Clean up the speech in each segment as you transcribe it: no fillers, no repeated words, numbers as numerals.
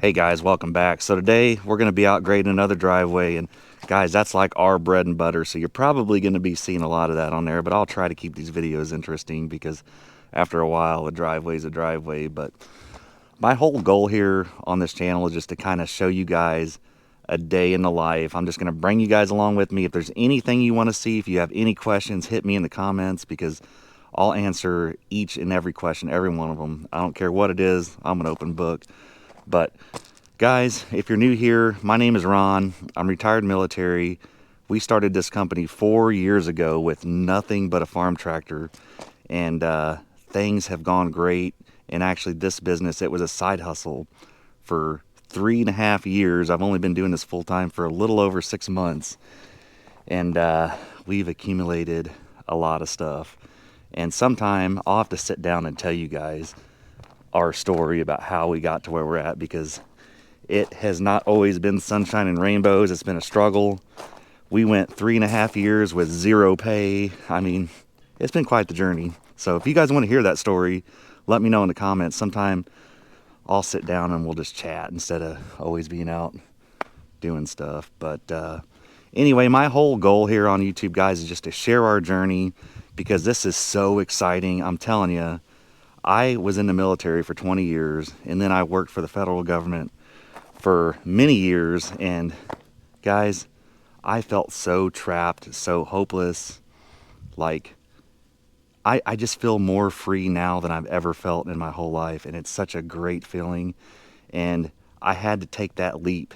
Hey guys, welcome back. So today we're going to be out grading another driveway, and guys, that's like our bread and butter, so you're probably going to be seeing a lot of that on there, but I'll try to keep these videos interesting because after a while a driveway is a driveway. But my whole goal here on this channel is just to kind of show you guys a day in the life. I'm just going to bring you guys along with me. If there's anything you want to see, if you have any questions, hit me in the comments because I'll answer each and every question, every one of them. I don't care what it is, I'm an open book. But guys, if you're new here, my name is Ron. I'm retired military. We started this company 4 years ago with nothing but a farm tractor, and things have gone great. And actually this business, it was a side hustle for 3.5 years. I've only been doing this full time for a little over 6 months, and we've accumulated a lot of stuff. And sometime I'll have to sit down and tell you guys our story about how we got to where we're at, because it has not always been sunshine and rainbows. It's been a struggle. We went 3.5 years with zero pay. I mean, it's been quite the journey. So if you guys want to hear that story, let me know in the comments. Sometime I'll sit down and we'll just chat instead of always being out doing stuff. But anyway, my whole goal here on YouTube, guys, is just to share our journey, because this is so exciting. I'm telling you, I was in the military for 20 years, and then I worked for the federal government for many years, and guys, I felt so trapped, so hopeless. Like, I just feel more free now than I've ever felt in my whole life, and it's such a great feeling. And I had to take that leap,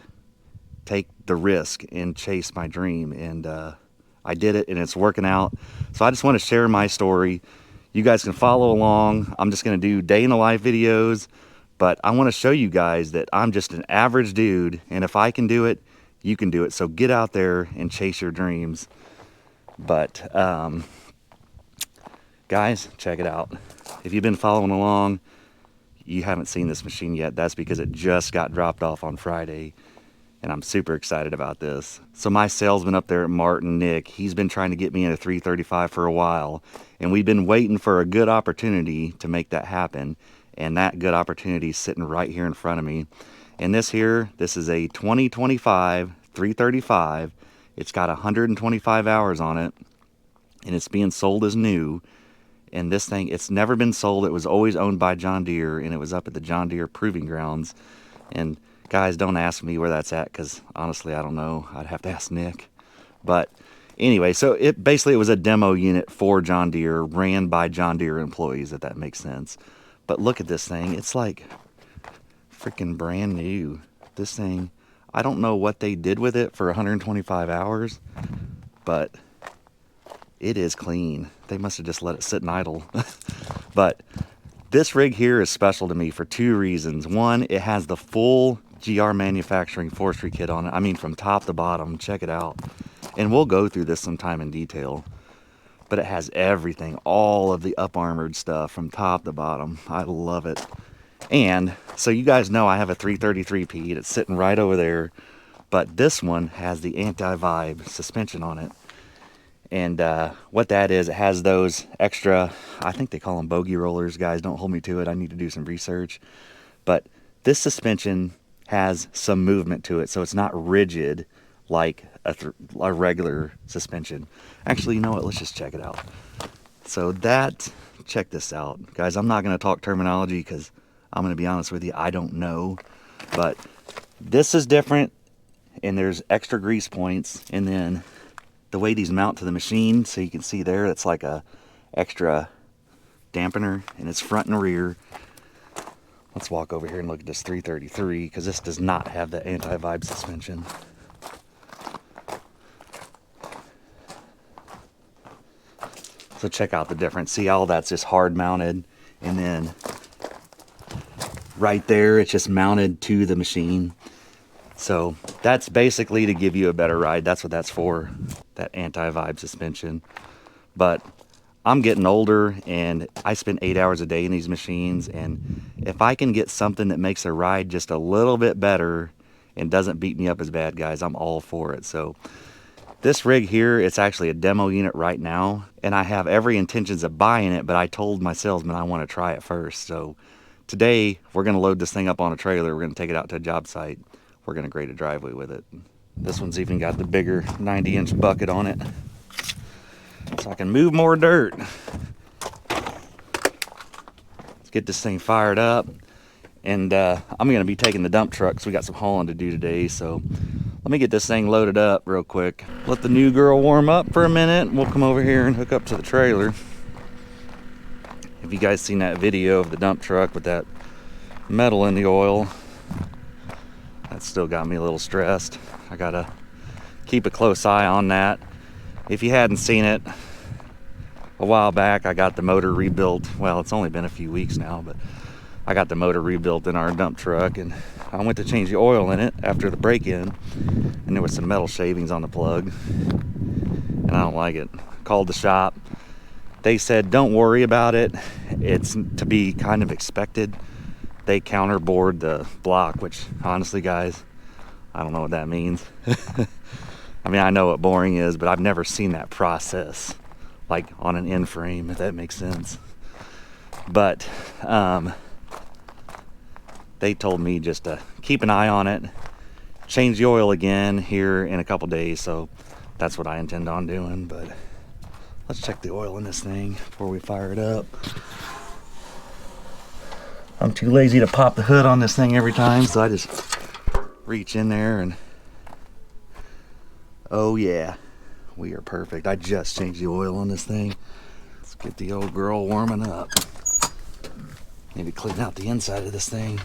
take the risk, and chase my dream, and I did it, and it's working out. So I just want to share my story. You guys can follow along. I'm just going to do day in the life videos, but I want to show you guys that I'm just an average dude, and if I can do it, you can do it. So get out there and chase your dreams. But guys, check it out. If you've been following along, you haven't seen this machine yet. That's because it just got dropped off on Friday, and I'm super excited about this. So my salesman up there at Martin, Nick, he's been trying to get me in a 335 for a while, and we've been waiting for a good opportunity to make that happen, and that good opportunity is sitting right here in front of me. And this is a 2025 335. It's got 125 hours on it, and it's being sold as new. And this thing, it's never been sold. It was always owned by John Deere, and it was up at the John Deere Proving Grounds. And guys, don't ask me where that's at, because honestly, I don't know. I'd have to ask Nick. But anyway, so it was a demo unit for John Deere, ran by John Deere employees, if that makes sense. But look at this thing. It's like freaking brand new. This thing, I don't know what they did with it for 125 hours, but it is clean. They must have just let it sit and idle. But this rig here is special to me for two reasons. One, it has the full GR manufacturing forestry kit on it. I mean, from top to bottom. Check it out. And we'll go through this sometime in detail. But it has everything, all of the up-armored stuff from top to bottom. I love it. And so you guys know I have a 333P. It's sitting right over there. But this one has the anti-vibe suspension on it. And what that is, it has those extra, I think they call them bogey rollers. Guys, don't hold me to it. I need to do some research. But this suspension has some movement to it, so it's not rigid like a regular suspension. Actually, you know what? Let's just check it out. So check this out. Guys, I'm not going to talk terminology because I'm going to be honest with you, I don't know. But this is different, and there's extra grease points, and then the way these mount to the machine, so you can see there, it's like a extra dampener, and it's front and rear. Let's walk over here and look at this 333, because this does not have the anti-vibe suspension. So check out the difference. See, all that's just hard mounted, and then right there, it's just mounted to the machine. So that's basically to give you a better ride. That's what that's for, that anti-vibe suspension. But I'm getting older, and I spend 8 hours a day in these machines, and if I can get something that makes a ride just a little bit better and doesn't beat me up as bad, guys, I'm all for it. So this rig here, it's actually a demo unit right now, and I have every intentions of buying it, but I told my salesman I want to try it first. So Today, we're gonna load this thing up on a trailer. We're gonna take it out to a job site. We're gonna grade a driveway with it. This one's even got the bigger 90-inch bucket on it, so I can move more dirt. Let's get this thing fired up. And I'm gonna be taking the dump truck, so we got some hauling to do today. So let me get this thing loaded up real quick. Let the new girl warm up for a minute, and we'll come over here and hook up to the trailer. Have you guys seen that video of the dump truck with that metal in the oil? That still got me a little stressed. I gotta keep a close eye on that. If you hadn't seen it, a while back I got the motor rebuilt. Well, it's only been a few weeks now, but I got the motor rebuilt in our dump truck, and I went to change the oil in it after the break-in, and there was some metal shavings on the plug, and I don't like it. Called the shop. They said, don't worry about it. It's to be kind of expected. They counterbored the block, which honestly, guys, I don't know what that means. I mean, I know what boring is, but I've never seen that process, like on an end frame, if that makes sense. But they told me just to keep an eye on it, change the oil again here in a couple days, so that's what I intend on doing. But let's check the oil in this thing before we fire it up. I'm too lazy to pop the hood on this thing every time, so I just reach in there and oh yeah, we are perfect. I just changed the oil on this thing. Let's get the old girl warming up. Maybe clean out the inside of this thing.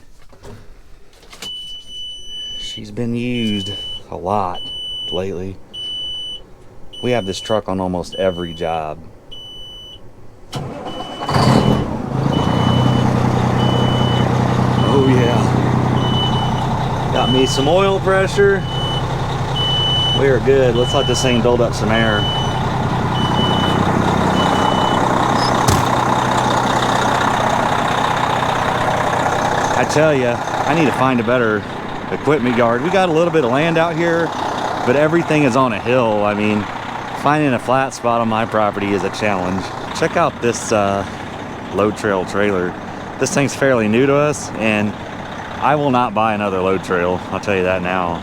She's been used a lot lately. We have this truck on almost every job. Oh yeah. Got me some oil pressure. We are good. Let's let this thing build up some air. I tell you, I need to find a better equipment yard. We got a little bit of land out here, but everything is on a hill. I mean, finding a flat spot on my property is a challenge. Check out this load trail trailer. This thing's fairly new to us, and I will not buy another load trail. I'll tell you that now.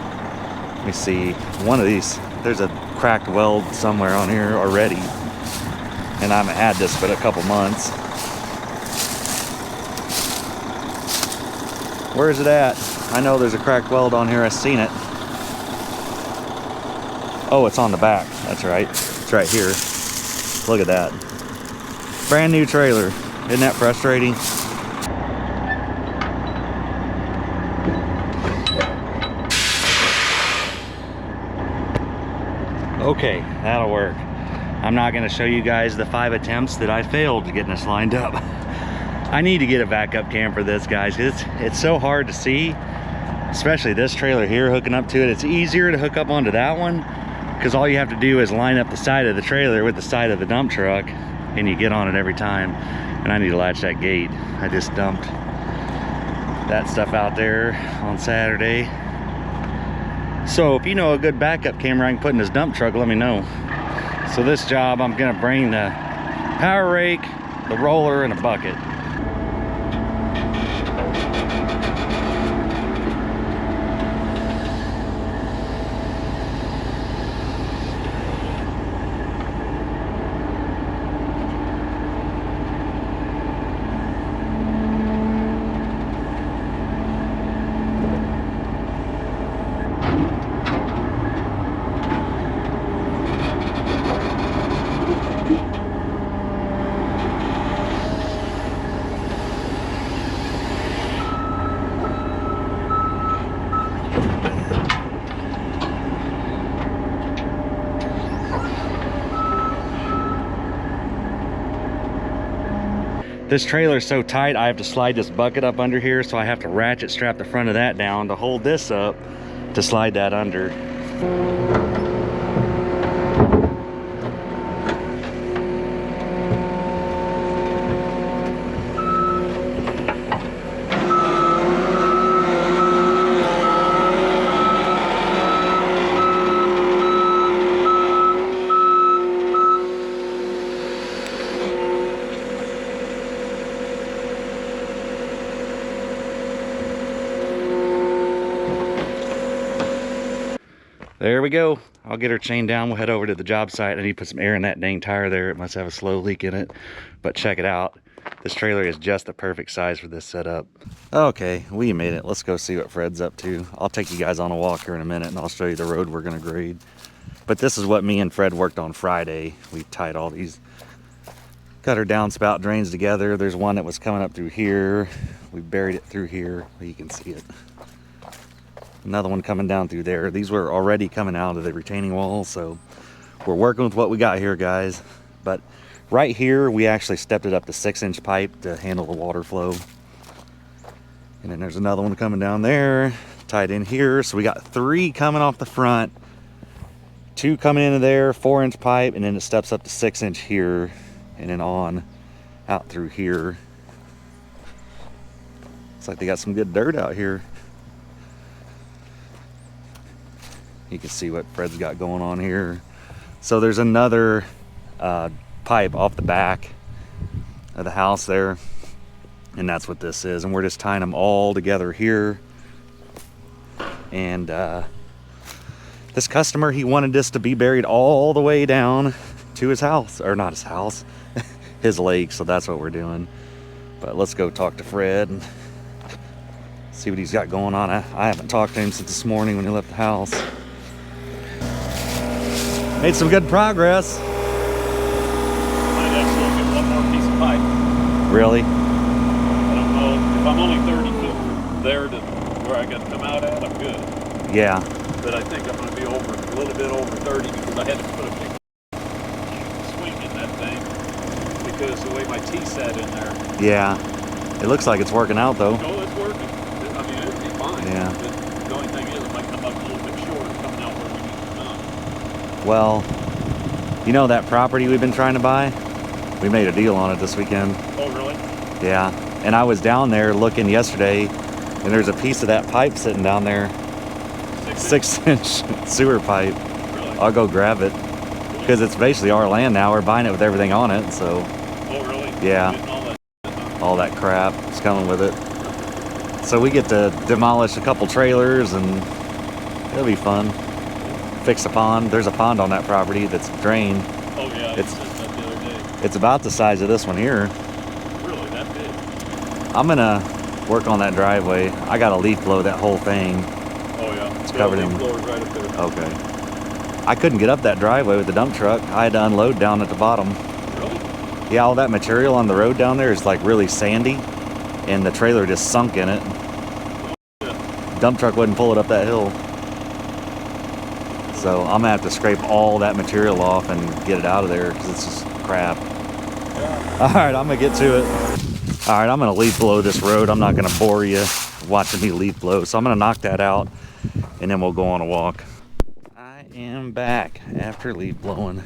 Let me see. One of these, there's a cracked weld somewhere on here already, and I haven't had this but a couple months. Where is it at? I know there's a cracked weld on here. I've seen it. Oh, it's on the back. That's right. It's right here. Look at that. Brand new trailer. Isn't that frustrating? Okay, that'll work. I'm not going to show you guys the 5 attempts that I failed to get this lined up. I need to get a backup cam for this, guys. It's so hard to see, especially this trailer here hooking up to it. It's easier to hook up onto that one because all you have to do is line up the side of the trailer with the side of the dump truck and you get on it every time. And I need to latch that gate. I just dumped that stuff out there on Saturday. So if you know a good backup camera I can put in this dump truck, let me know. So this job, I'm gonna bring the power rake, the roller, and a bucket. This trailer is so tight, I have to slide this bucket up under here, so I have to ratchet strap the front of that down to hold this up to slide that under. There we go. I'll get her chained down. We'll head over to the job site. I need to put some air in that dang tire there. It must have a slow leak in it. But check it out. This trailer is just the perfect size for this setup. Okay, we made it. Let's go see what Fred's up to. I'll take you guys on a walk here in a minute and I'll show you the road we're gonna grade. But this is what me and Fred worked on Friday. We tied all these gutter downspout drains together. There's one that was coming up through here. We buried it through here. You can see it. Another one coming down through there. These were already coming out of the retaining wall, so we're working with what we got here, guys. But right here, we actually stepped it up to 6-inch pipe to handle the water flow. And then there's another one coming down there, tied in here. So we got 3 coming off the front, 2 coming into there, 4-inch pipe, and then it steps up to 6-inch here, and then on out through here. Looks like they got some good dirt out here. You can see what Fred's got going on here. So there's another pipe off the back of the house there, and that's what this is. And we're just tying them all together here. And this customer, he wanted this to be buried all the way down to his house, or not his house, his lake. So that's what we're doing. But let's go talk to Fred and see what he's got going on. I haven't talked to him since this morning when he left the house. Made some good progress. Might actually get one more piece of pipe. Really? I don't know. If I'm only 30 feet from there to where I got to come out at, I'm good. Yeah. But I think I'm going to be over a little bit over 30 because I had to put a big swing in that thing because the way my T sat in there. Yeah. It looks like it's working out though. Oh, it's working. I mean, it'll be fine. Yeah. But the only thing is it might come up a little bit short coming out where we need to come. Well, you know that property we've been trying to buy? We made a deal on it this weekend. Oh, really? Yeah. And I was down there looking yesterday, and there's a piece of that pipe sitting down there. 6-inch sewer pipe. Really? I'll go grab it. Because it's basically our land now. We're buying it with everything on it, so. Oh, really? Yeah. All that crap is coming with it. So we get to demolish a couple trailers, and it'll be fun. Fix a pond. There's a pond on that property that's drained. Oh, yeah. It's said that the other day. It's about the size of this one here. Really? That big? I'm gonna work on that driveway. I gotta leaf blow that whole thing. Oh, yeah. It's covered in. Right up there. Okay. I couldn't get up that driveway with the dump truck. I had to unload down at the bottom. Really? Yeah, all that material on the road down there is like really sandy, and the trailer just sunk in it. Yeah. Dump truck wouldn't pull it up that hill. So I'm gonna have to scrape all that material off and get it out of there because it's just crap. Yeah. All right, I'm gonna get to it. All right, I'm gonna leaf blow this road. I'm not gonna bore you watching me leaf blow. So I'm gonna knock that out and then we'll go on a walk. I am back after leaf blowing.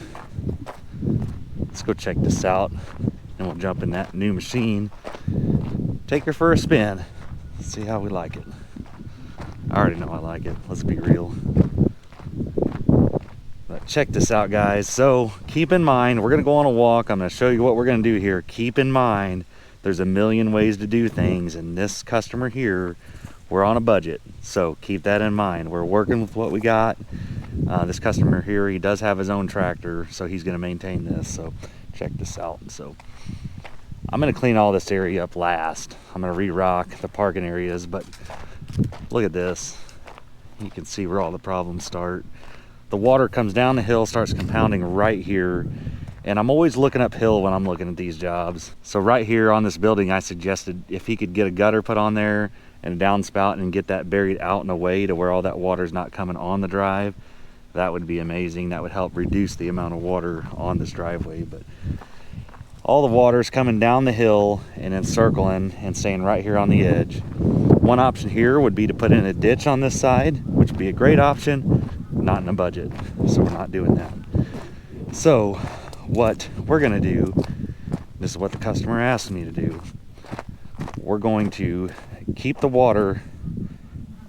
Let's go check this out and we'll jump in that new machine. Take her for a spin. See how we like it. I already know I like it. Let's be real. But check this out, guys. So keep in mind, we're gonna go on a walk. I'm gonna show you what we're gonna do here. Keep in mind, there's a million ways to do things, and this customer here, we're on a budget. So keep that in mind. We're working with what we got. This customer here, he does have his own tractor, so he's gonna maintain this. So check this out. So I'm gonna clean all this area up last. I'm gonna re-rock the parking areas, but look at this. You can see where all the problems start. The water comes down the hill, starts compounding right here, and I'm always looking uphill when I'm looking at these jobs. So right here on this building, I suggested if he could get a gutter put on there and a downspout and get that buried out and away to where all that water's not coming on the drive, that would be amazing. That would help reduce the amount of water on this driveway. But all the water's coming down the hill and then circling and staying right here on the edge. One option here would be to put in a ditch on this side, which would be a great option. Not in a budget, so we're not doing that. So what we're gonna do, this is what the customer asked me to do. We're going to keep the water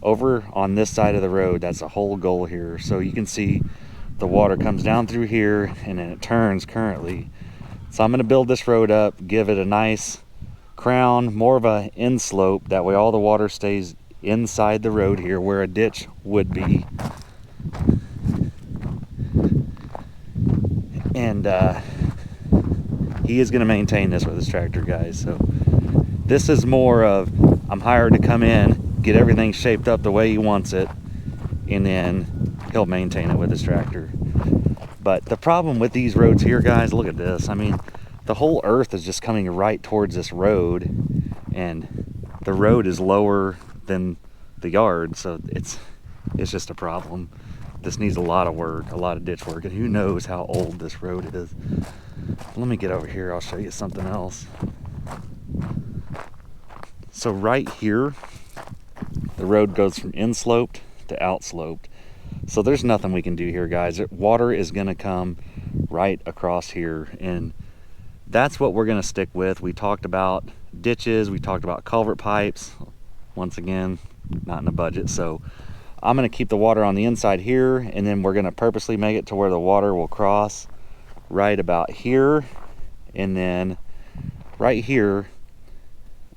over on this side of the road. That's the whole goal here. So you can see the water comes down through here and then it turns currently. So I'm gonna build this road up, give it a nice crown, more of a inslope. That way all the water stays inside the road here where a ditch would be. And he is going to maintain this with his tractor, guys. So this is more of, I'm hired to come in, get everything shaped up the way he wants it, and then he'll maintain it with his tractor. But the problem with these roads here, guys, look at this. I mean, the whole earth is just coming right towards this road, and the road is lower than the yard, so it's just a problem. This needs a lot of work, a lot of ditch work, and who knows how old this road is. Let me get over here, I'll show you something else. So right here, the road goes from insloped to outsloped. So there's nothing we can do here, guys. Water is gonna come right across here, and that's what we're gonna stick with. We talked about ditches, we talked about culvert pipes. Once again, not in the budget, so I'm gonna keep the water on the inside here, and then we're gonna purposely make it to where the water will cross right about here, and then right here,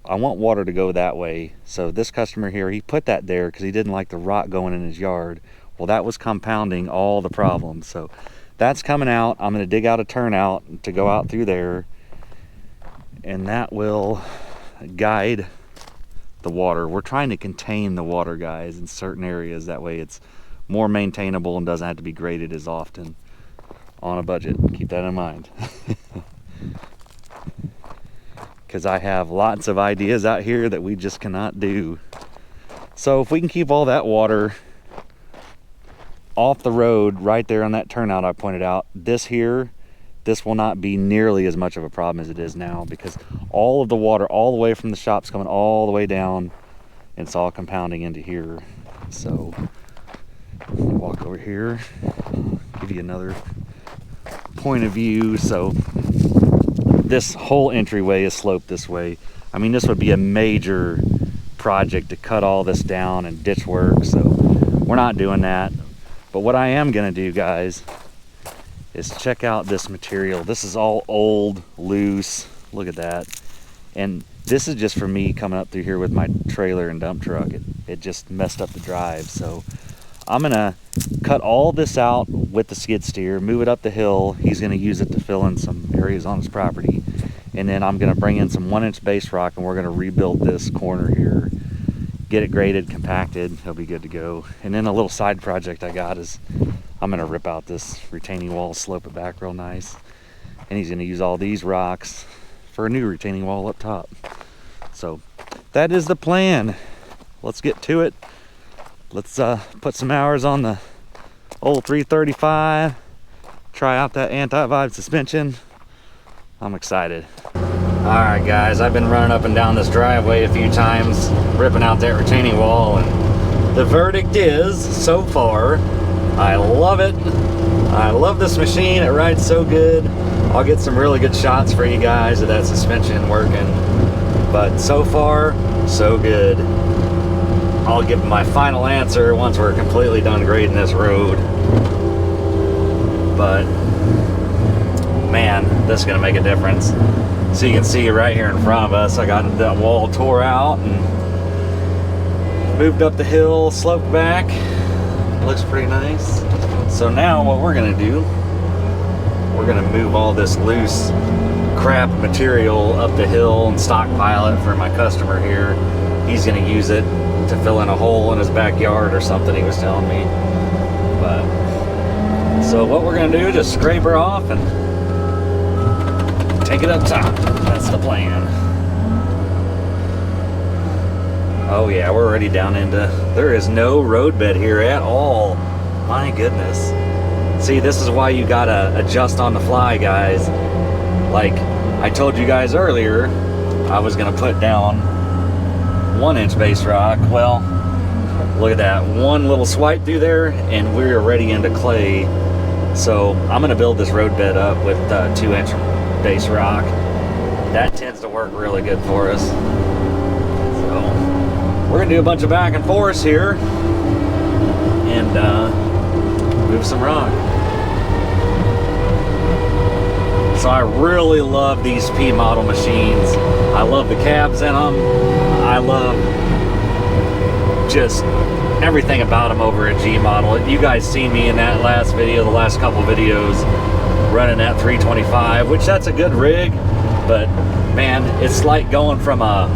I want water to go that way. So this customer here, he put that there because he didn't like the rock going in his yard. Well, that was compounding all the problems. So that's coming out. I'm gonna dig out a turnout to go out through there, and that will guide the water. We're trying to contain the water, guys, in certain areas. That way it's more maintainable and doesn't have to be graded as often on a budget. Keep that in mind. Because I have lots of ideas out here that we just cannot do. So if we can keep all that water off the road right there on that turnout I pointed out, this will not be nearly as much of a problem as it is now, because all of the water all the way from the shop's coming all the way down, and it's all compounding into here. So walk over here, give you another point of view. So this whole entryway is sloped this way. I mean, this would be a major project to cut all this down and ditch work, so we're not doing that. But what I am gonna do, guys, is check out this material. This is all old, loose, look at that. And this is just for me coming up through here with my trailer and dump truck. It just messed up the drive. So I'm gonna cut all this out with the skid steer, move it up the hill. He's gonna use it to fill in some areas on his property. And then I'm gonna bring in some 1-inch base rock, and we're gonna rebuild this corner here, get it graded, compacted, he'll be good to go. And then a little side project I got is I'm gonna rip out this retaining wall, slope it back real nice. And he's gonna use all these rocks for a new retaining wall up top. So that is the plan. Let's get to it. Let's put some hours on the old 335, try out that anti-vibe suspension. I'm excited. All right, guys, I've been running up and down this driveway a few times, ripping out that retaining wall, and the verdict is, so far, I love it. I love this machine, it rides so good. I'll get some really good shots for you guys of that suspension working, but so far, so good. I'll give my final answer once we're completely done grading this road. But man, this is gonna make a difference. So you can see right here in front of us, I got that wall tore out and moved up the hill, sloped back. Looks pretty nice. So now what we're gonna do, we're gonna move all this loose crap material up the hill and stockpile it for my customer here. He's gonna use it to fill in a hole in his backyard or something, he was telling me. But so what we're gonna do is just scrape her off and take it up top. That's the plan. Oh yeah, we're already down into, there is no roadbed here at all. My goodness. See, this is why you gotta adjust on the fly, guys. Like I told you guys earlier, I was gonna put down 1-inch base rock. Well, look at that, one little swipe through there and we're already into clay. So I'm gonna build this roadbed up with 2-inch base rock. That tends to work really good for us. So we're gonna do a bunch of back and forth here and move some rock. So I really love these P model machines. I love the cabs in them. I love just everything about them over at G model. You guys seen me in that last video, the last couple videos. running that 325, which that's a good rig, but man, it's like going from a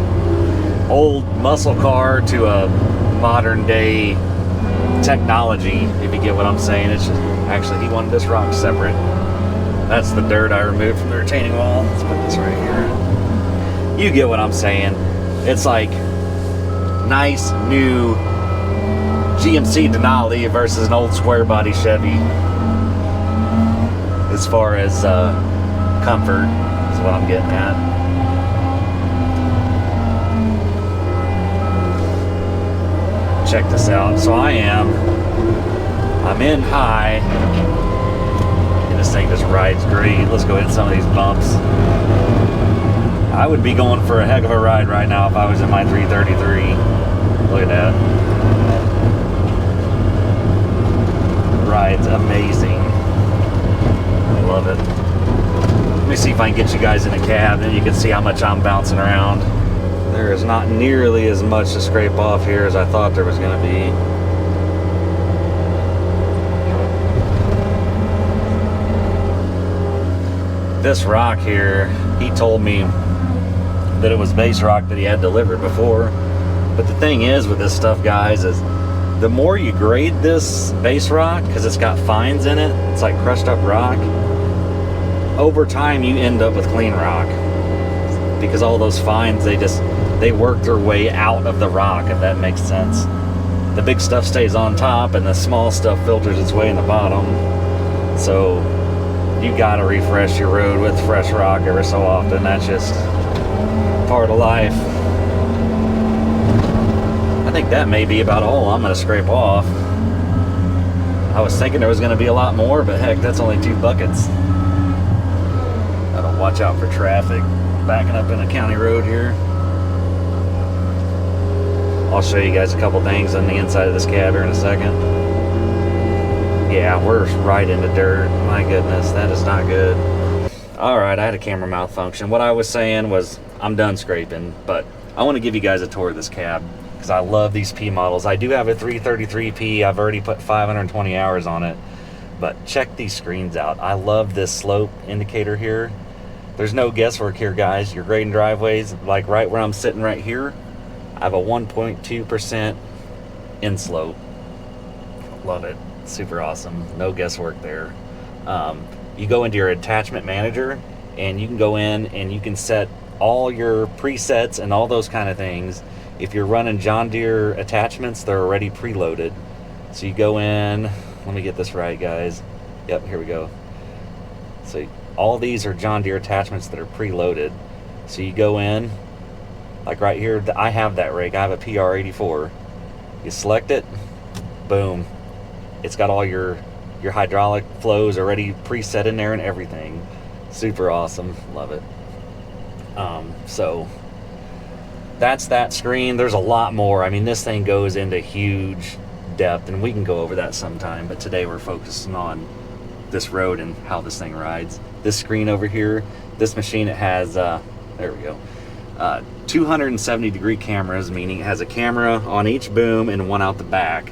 old muscle car to a modern day technology, if you get what I'm saying. It's just, actually, he wanted this rock separate. That's the dirt I removed from the retaining wall. Let's put this right here. You get what I'm saying. It's like nice new GMC Denali versus an old square body Chevy. As far as comfort is what I'm getting at. Check this out. So I'm in high, and this thing just rides great. Let's go hit some of these bumps. I would be going for a heck of a ride right now if I was in my 333. Look at that. Rides amazing. I love it. Let me see if I can get you guys in a cab, and you can see how much I'm bouncing around. There is not nearly as much to scrape off here as I thought there was going to be. This rock here, he told me that it was base rock that he had delivered before. But the thing is with this stuff, guys, is the more you grade this base rock, because it's got fines in it, it's like crushed up rock, over time you end up with clean rock. Because all those fines, they work their way out of the rock, if that makes sense. The big stuff stays on top and the small stuff filters its way in the bottom. So you gotta refresh your road with fresh rock every so often. That's just part of life. I think that may be about all I'm gonna scrape off. I was thinking there was gonna be a lot more, but heck, that's only 2 buckets. Gotta watch out for traffic backing up in a county road here. I'll show you guys a couple things on the inside of this cab here in a second. Yeah, we're right into dirt. My goodness, that is not good. Alright, I had a camera malfunction. What I was saying was I'm done scraping, but I want to give you guys a tour of this cab because I love these P models. I do have a 333P. I've already put 520 hours on it, but check these screens out. I love this slope indicator here. There's no guesswork here, guys. You're grading driveways, like right where I'm sitting right here, I have a 1.2% inslope. Love it. Super awesome. No guesswork there. You go into your attachment manager and you can go in and you can set all your presets and all those kind of things. If you're running John Deere attachments, they're already preloaded. So you go in, let me get this right, guys. Yep, here we go. So all these are John Deere attachments that are preloaded. So you go in, like right here, I have that rig. I have a PR84. You select it, boom. It's got all your hydraulic flows already preset in there and everything. Super awesome. Love it. So that's that screen. There's a lot more. I mean, this thing goes into huge depth, and we can go over that sometime, but today we're focusing on this road and how this thing rides. This screen over here, this machine, it has, there we go, 270 degree cameras, meaning it has a camera on each boom and one out the back.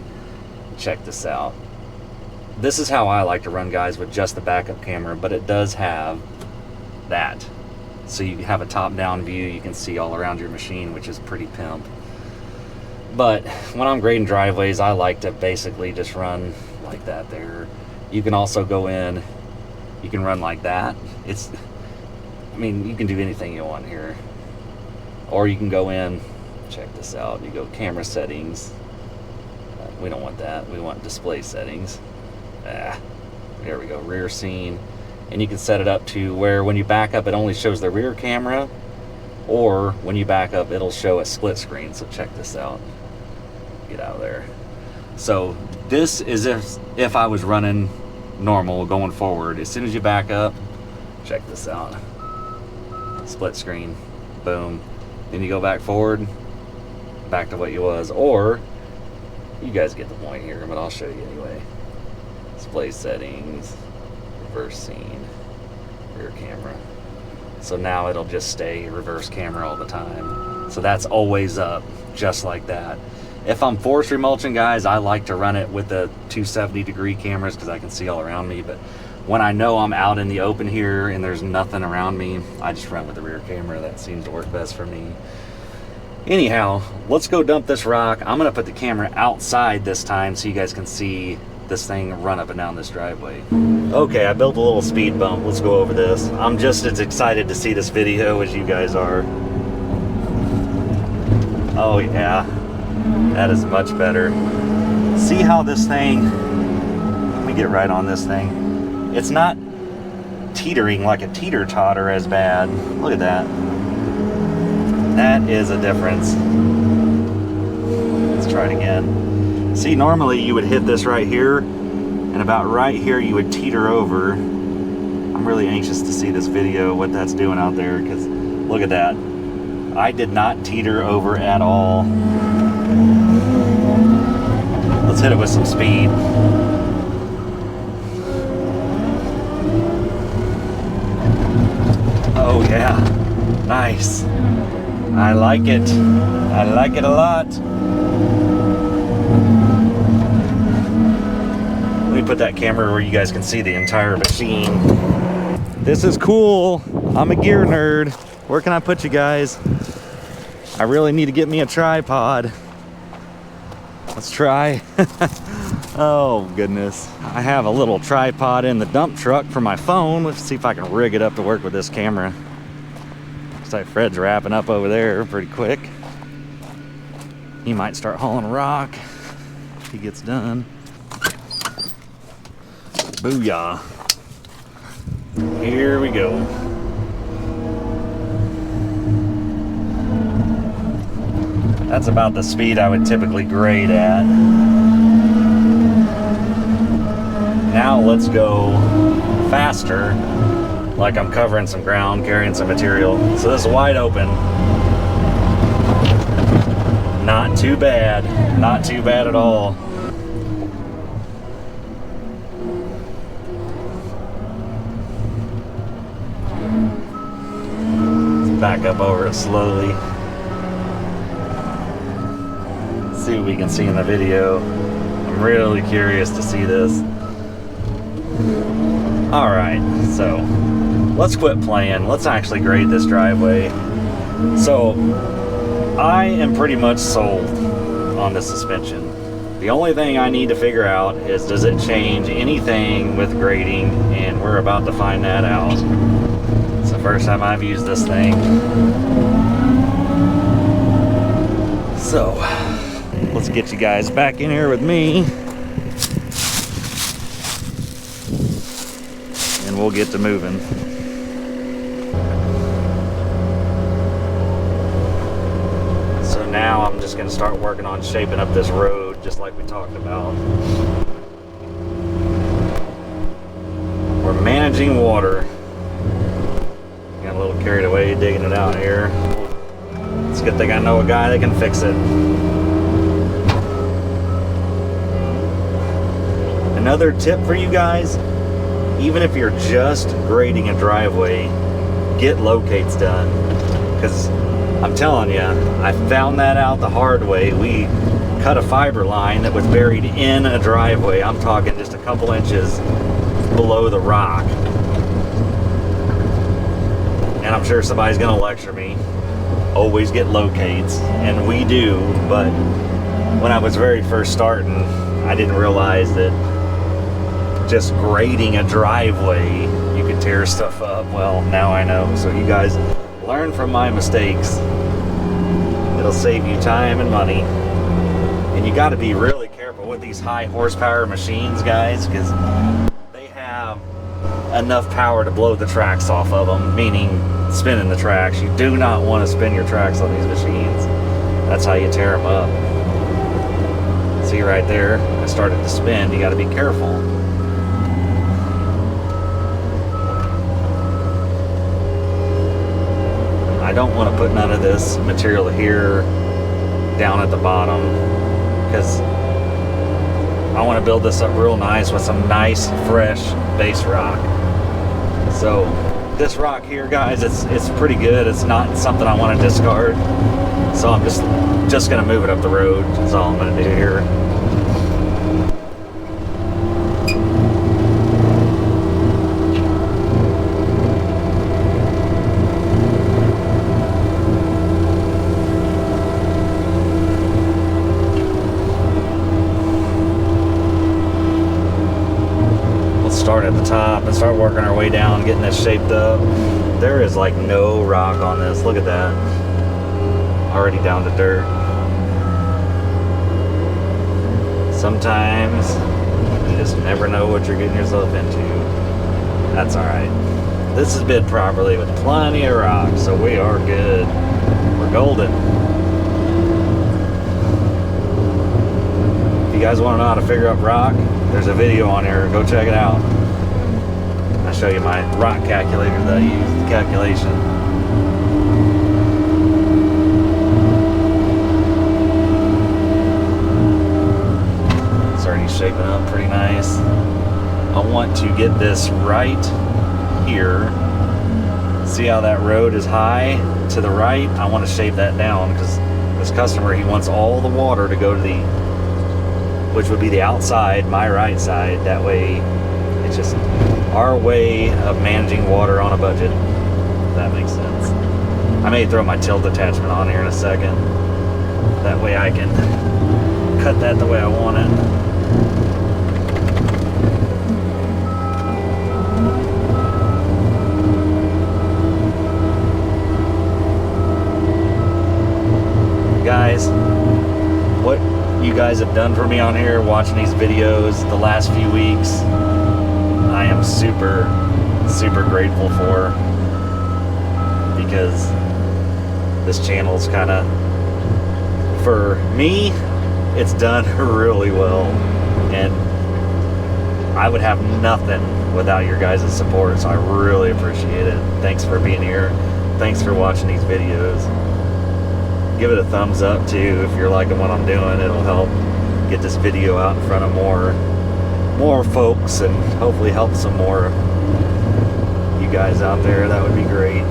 Check this out. This is how I like to run, guys, with just the backup camera, but it does have that. So you have a top-down view. You can see all around your machine, which is pretty pimp. But when I'm grading driveways, I like to basically just run like that there. You can also go in, you can run like that. I mean, you can do anything you want here. Or you can go in, check this out, you go camera settings. We don't want that, we want display settings. There we go, rear scene. And you can set it up to where when you back up, it only shows the rear camera, or when you back up, it'll show a split screen. So check this out. Get out of there. So this is if I was running normal going forward. As soon as you back up, check this out. Split screen, boom. Then you go back forward, back to what you was. Or, you guys get the point here, but I'll show you anyway. Display settings, reverse scene, rear camera. So now it'll just stay reverse camera all the time. So that's always up, just like that. If I'm forestry mulching, guys, I like to run it with the 270 degree cameras because I can see all around me, but when I know I'm out in the open here and there's nothing around me, I just run with the rear camera. That seems to work best for me. Anyhow, let's go dump this rock. I'm gonna put the camera outside this time so you guys can see this thing run up and down this driveway. Okay, I built a little speed bump. Let's go over this. I'm just as excited to see this video as you guys are. Oh yeah, that is much better. See how this thing, let me get right on this thing. It's not teetering like a teeter-totter as bad. Look at that. That is a difference. Let's try it again. See, normally you would hit this right here, and about right here you would teeter over. I'm really anxious to see this video, what that's doing out there, because look at that. I did not teeter over at all. Let's hit it with some speed. Oh yeah, nice. I like it. I like it a lot. Let me put that camera where you guys can see the entire machine. This is cool. I'm a gear nerd. Where can I put you guys? I really need to get me a tripod. Let's try. Oh goodness. I have a little tripod in the dump truck for my phone. Let's see if I can rig it up to work with this camera. Looks like Fred's wrapping up over there pretty quick. He might start hauling rock if he gets done. Booyah. Here we go. That's about the speed I would typically grade at. Now let's go faster, like I'm covering some ground, carrying some material. So this is wide open. Not too bad. Not too bad at all. Let's back up over it slowly. See what we can see in the video. I'm really curious to see this. Alright, so let's quit playing. Let's actually grade this driveway. So I am pretty much sold on the suspension. The only thing I need to figure out is, does it change anything with grading? And we're about to find that out. It's the first time I've used this thing. So let's get you guys back in here with me, and we'll get to moving. So now I'm just going to start working on shaping up this road just like we talked about. We're managing water. Got a little carried away digging it out here. It's a good thing I know a guy that can fix it. Another tip for you guys, even if you're just grading a driveway, get locates done. Because I'm telling you, I found that out the hard way. We cut a fiber line that was buried in a driveway. I'm talking just a couple inches below the rock. And I'm sure somebody's gonna lecture me. Always get locates, and we do, but when I was very first starting, I didn't realize that just grading a driveway, you could tear stuff up. Well, now I know. So you guys learn from my mistakes. It'll save you time and money. And you got to be really careful with these high horsepower machines, guys, because they have enough power to blow the tracks off of them, meaning spinning the tracks. You do not want to spin your tracks on these machines. That's how you tear them up. See right there, I started to spin. You got to be careful. I don't want to put none of this material here down at the bottom, because I want to build this up real nice with some nice fresh base rock. So this rock here, guys, it's pretty good. It's not something I want to discard. So I'm just gonna move it up the road. That's all I'm gonna do here. start at the top and start working our way down, getting this shaped up. There is like no rock on this. Look at that. Already down to dirt. Sometimes you just never know what you're getting yourself into. That's alright. This is bid properly with plenty of rock, so we are good. We're golden. If you guys want to know how to figure out rock, there's a video on here. Go check it out. I'll show you my rock calculator that I use, the calculation. It's already shaping up pretty nice. I want to get this right here. See how that road is high to the right? I want to shape that down because this customer, he wants all the water to go to the, which would be the outside, my right side. That way, it's just our way of managing water on a budget, if that makes sense. I may throw my tilt attachment on here in a second. That way I can cut that the way I want it. Guys, what you guys have done for me on here, watching these videos the last few weeks, I am super, super grateful for, because this channel's kind of, for me, it's done really well, and I would have nothing without your guys' support, so I really appreciate it. Thanks for being here. Thanks for watching these videos. Give it a thumbs up too if you're liking what I'm doing. It'll help get this video out in front of more folks, and hopefully help some more you guys out there. That would be great.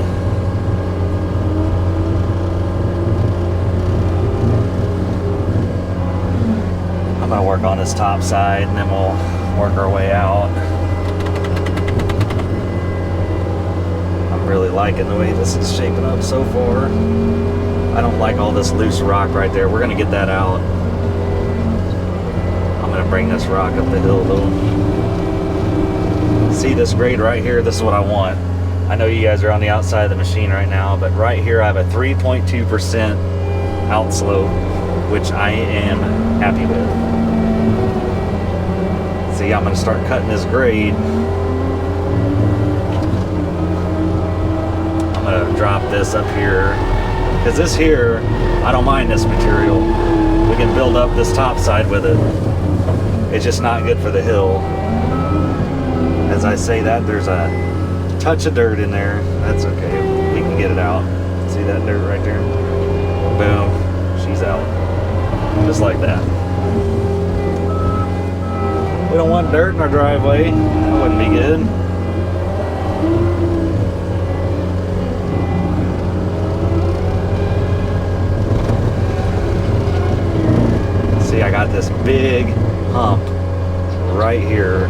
I'm gonna work on this top side and then we'll work our way out. I'm really liking the way this is shaping up so far. I don't like all this loose rock right there. We're gonna get that out. I'm gonna bring this rock up the hill though. See this grade right here? This is what I want. I know you guys are on the outside of the machine right now, but right here I have a 3.2% outslope, which I am happy with. See, I'm gonna start cutting this grade. I'm gonna drop this up here. Because this here, I don't mind this material. We can build up this top side with it. It's just not good for the hill. As I say that, there's a touch of dirt in there. That's okay. We can get it out. See that dirt right there? Boom. She's out. Just like that. We don't want dirt in our driveway. That wouldn't be good. See, I got this big hump right here.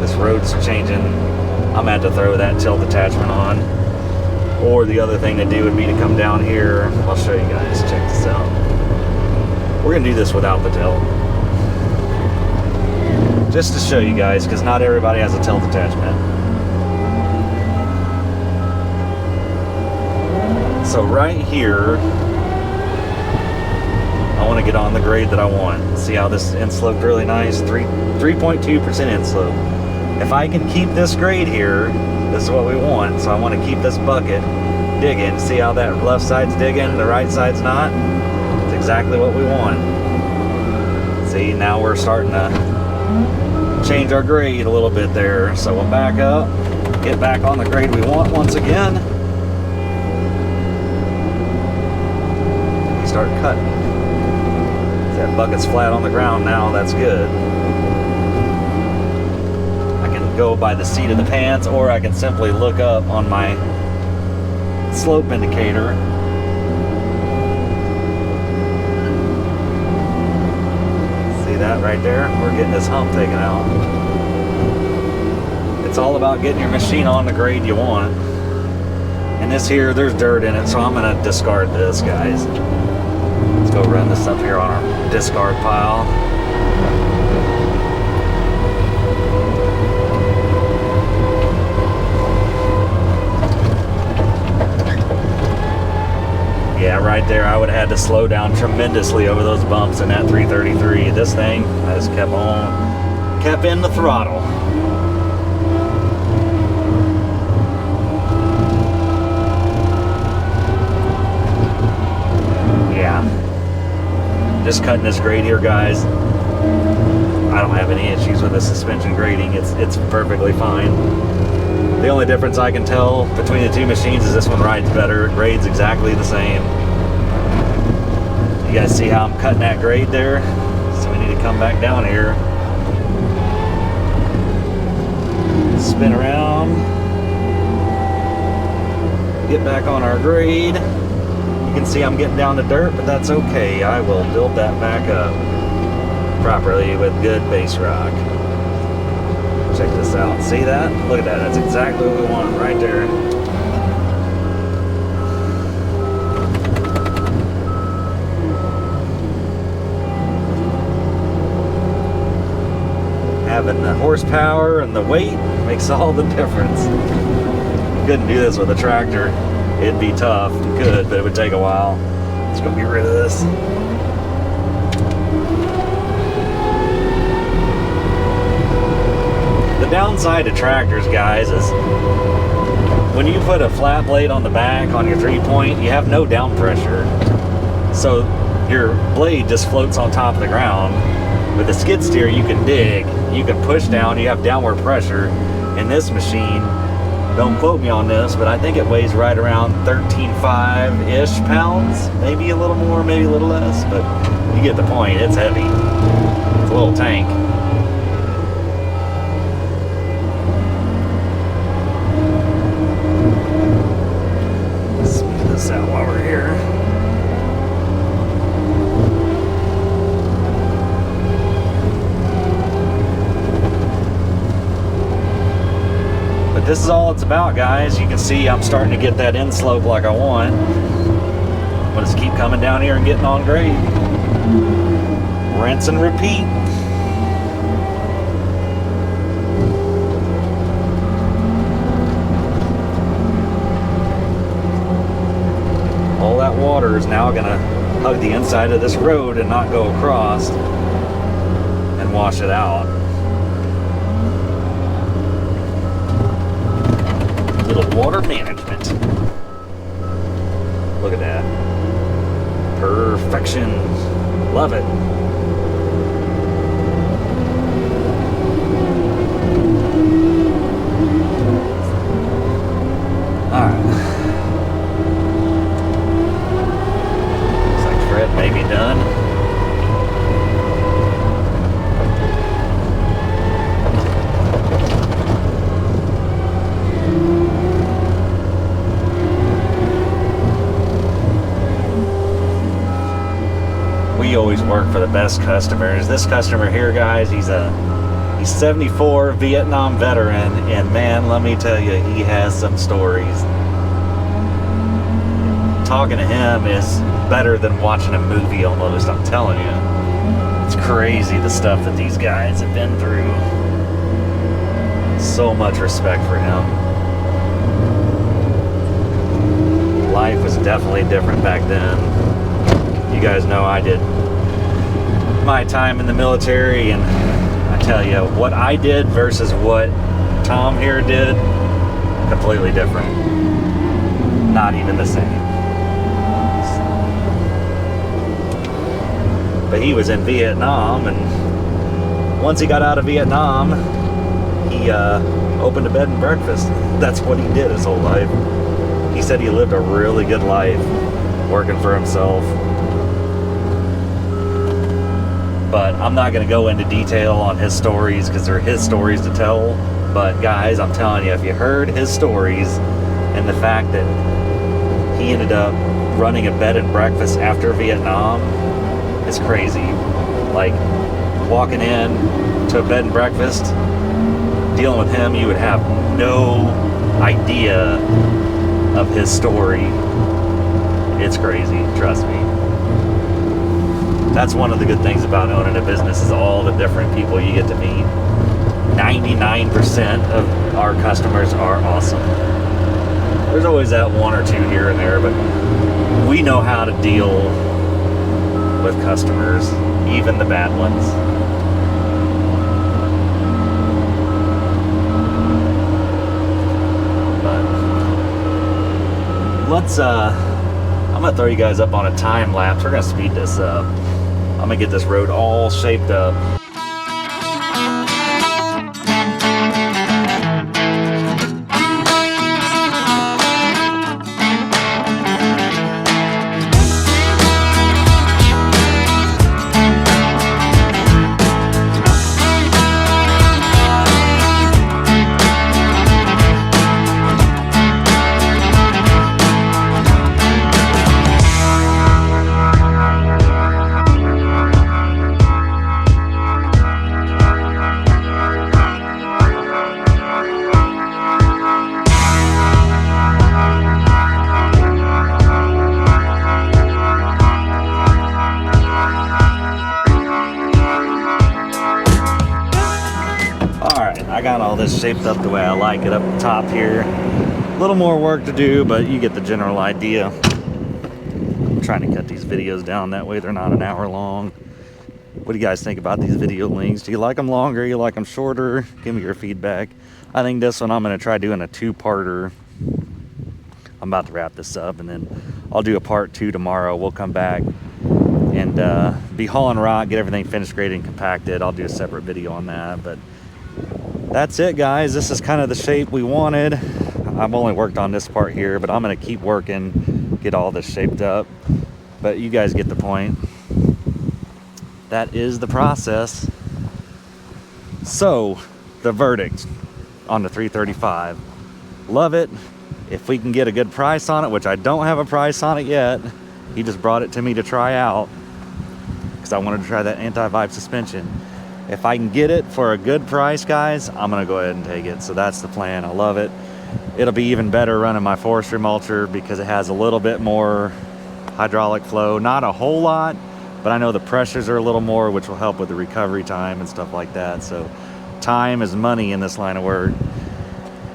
This road's changing. I'm gonna have to throw that tilt attachment on. Or the other thing to do would be to come down here. I'll show you guys. Check this out. We're gonna do this without the tilt. Just to show you guys, because not everybody has a tilt attachment. So right here, I want to get on the grade that I want. See how this insloped really nice? 3.2% inslope. If I can keep this grade here, this is what we want. So I want to keep this bucket digging. See how that left side's digging, the right side's not? It's exactly what we want. See, now we're starting to change our grade a little bit there. So we'll back up, get back on the grade we want once again. Start cutting. That bucket's flat on the ground now, that's good. I can go by the seat of the pants, or I can simply look up on my slope indicator. See that right there? We're getting this hump taken out. It's all about getting your machine on the grade you want. And this here, there's dirt in it, so I'm gonna discard this, guys. Let's go run this up here on our discard pile. right there, I would have had to slow down tremendously over those bumps in that 333. This thing, I just kept in the throttle. Yeah. Just cutting this grade here, guys. I don't have any issues with the suspension grading. It's perfectly fine. The only difference I can tell between the two machines is this one rides better. It grades exactly the same. You guys see how I'm cutting that grade there? So we need to come back down here. Spin around. Get back on our grade. You can see I'm getting down to dirt, but that's okay. I will build that back up properly with good base rock. Check this out. See that? Look at that. That's exactly what we want right there. Having the horsepower and the weight makes all the difference. You couldn't do this with a tractor. It'd be tough. You could, but it would take a while. Let's go get rid of this. The downside to tractors, guys, is when you put a flat blade on the back on your 3-point, you have no down pressure. So your blade just floats on top of the ground. With a skid steer, you can dig, you can push down, you have downward pressure. In this machine, don't quote me on this, but I think it weighs right around 13.5-ish pounds. Maybe a little more, maybe a little less, but you get the point. It's heavy. It's a little tank. Smooth this out while we're here. This is all it's about, guys. You can see I'm starting to get that end slope like I want. I'll just keep coming down here and getting on grade. Rinse and repeat. All that water is now gonna hug the inside of this road and not go across and wash it out. Little water management. Look at that. Perfection. Love it. Alright. Looks like Fred may be done. We always work for the best customers. This customer here, guys, he's 74, Vietnam veteran, and man, let me tell you, he has some stories. Talking to him is better than watching a movie almost, I'm telling you. It's crazy the stuff that these guys have been through. So much respect for him. Life was definitely different back then. You guys know I did my time in the military, and I tell you, what I did versus what Tom here did, completely different. Not even the same. But he was in Vietnam, and once he got out of Vietnam, he opened a bed and breakfast. That's what he did his whole life. He said he lived a really good life working for himself. But I'm not going to go into detail on his stories because they're his stories to tell. But guys, I'm telling you, if you heard his stories and the fact that he ended up running a bed and breakfast after Vietnam, it's crazy. Like, walking in to a bed and breakfast, dealing with him, you would have no idea of his story. It's crazy, trust me. That's one of the good things about owning a business, is all the different people you get to meet. 99% of our customers are awesome. There's always that one or two here and there, but We know how to deal with customers, even the bad ones. But let's I'm gonna throw you guys up on a time lapse. We're gonna speed this up. I'm gonna get this road all shaped up. I got all this shaped up the way I like it up top here. A little more work to do, but you get the general idea. I'm trying to cut these videos down, that way they're not an hour long. What do you guys think about these video links? Do you like them longer? You like them shorter? Give me your feedback. I think this one I'm going to try doing a two-parter. I'm about to wrap this up, and then I'll do a part 2 tomorrow. We'll come back and be hauling rock, get everything finished, graded, and compacted. I'll do a separate video on that, but that's it, guys. This is kind of the shape we wanted. I've only worked on this part here, but I'm going to keep working, get all this shaped up. But you guys get the point. That is the process. So, the verdict on the 335. Love it. If we can get a good price on it, which I don't have a price on it yet. He just brought it to me to try out because I wanted to try that anti-vibe suspension. If I can get it for a good price, guys, I'm gonna go ahead and take it. So that's the plan. I love it. It'll be even better running my forestry mulcher because it has a little bit more hydraulic flow. Not a whole lot, but I know the pressures are a little more, which will help with the recovery time and stuff like that. So time is money in this line of work.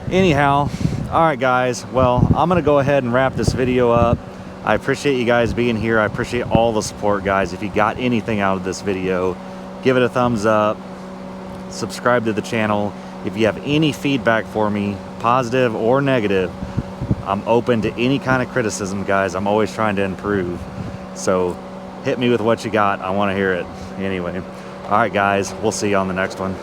Anyhow, all right, guys. Well, I'm gonna go ahead and wrap this video up. I appreciate you guys being here. I appreciate all the support, guys. If you got anything out of this video, give it a thumbs up, subscribe to the channel. If you have any feedback for me, positive or negative, I'm open to any kind of criticism, guys. I'm always trying to improve. So hit me with what you got. I want to hear it. Anyway, all right, guys, we'll see you on the next one.